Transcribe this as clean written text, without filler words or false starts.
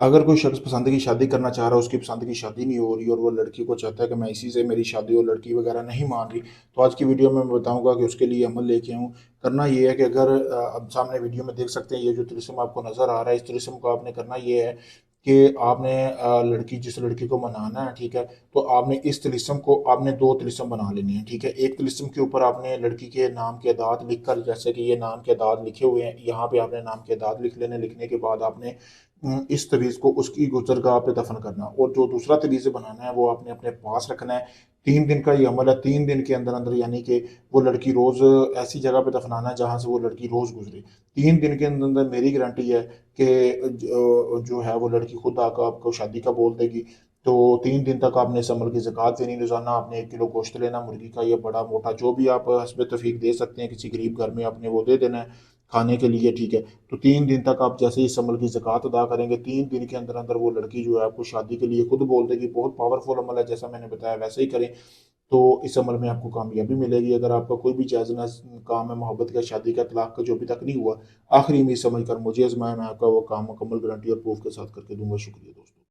अगर कोई शख्स पसंद की शादी करना चाह रहा है, उसकी पसंद की शादी नहीं हो रही और वो लड़की को चाहता है कि मैं इसी से मेरी शादी हो, लड़की वगैरह नहीं मान रही, तो आज की वीडियो में मैं बताऊंगा कि उसके लिए अमल लेके आऊँ। करना ये है कि अगर अब सामने वीडियो में देख सकते हैं, ये जो तिलिस्म आपको नज़र आ रहा है, इस तिलिस्म को आपने करना ये है कि आपने लड़की जिस लड़की को मनाना है, ठीक है, तो आपने इस तिलिस्म को आपने दो तिलिस्म बना लेने हैं, ठीक है। एक तिलिस्म के ऊपर आपने लड़की के नाम के अदाद लिख कर, जैसे कि ये नाम के अदाद लिखे हुए हैं, यहाँ पे आपने नाम के अदाद लिख लेने। लिखने के बाद आपने इस तवीज़ को उसकी गुजरगाह पे दफन करना, और जो दूसरा तवीज़ बनाना है वो आपने अपने पास रखना है। 3 दिन का ये अमल है। 3 दिन के अंदर अंदर, यानी कि वो लड़की रोज़ ऐसी जगह पे दफनाना है जहाँ से वो लड़की रोज़ गुजरे। 3 दिन के अंदर अंदर मेरी गारंटी है कि जो है वो लड़की खुद आकर आपको शादी का बोल देगी। तो 3 दिन तक आपने इस अमल की ज़कात देनी। रोज़ाना आपने 1 किलो गोश्त लेना मुर्गी का, या बड़ा मोटा जो भी आप हस्ब तौफीक दे सकते हैं, किसी गरीब घर में आपने वो दे देना है खाने के लिए, ठीक है। तो 3 दिन तक आप जैसे ही इस अमल की ज़कात अदा करेंगे, 3 दिन के अंदर अंदर वो लड़की जो है आपको शादी के लिए खुद बोल देगी। बहुत पावरफुल अमल है, जैसा मैंने बताया वैसे ही करें, तो इस अमल में आपको कामयाबी मिलेगी। अगर आपका कोई भी जायज़ काम है, मोहब्बत का, शादी का, तलाक का, जो अभी तक नहीं हुआ, आखिरी में समझ कर मुझे आजमाएं, मैं आपका वो काम मुकम्मल गारंटी और प्रूफ के साथ करके दूंगा। शुक्रिया दोस्तों।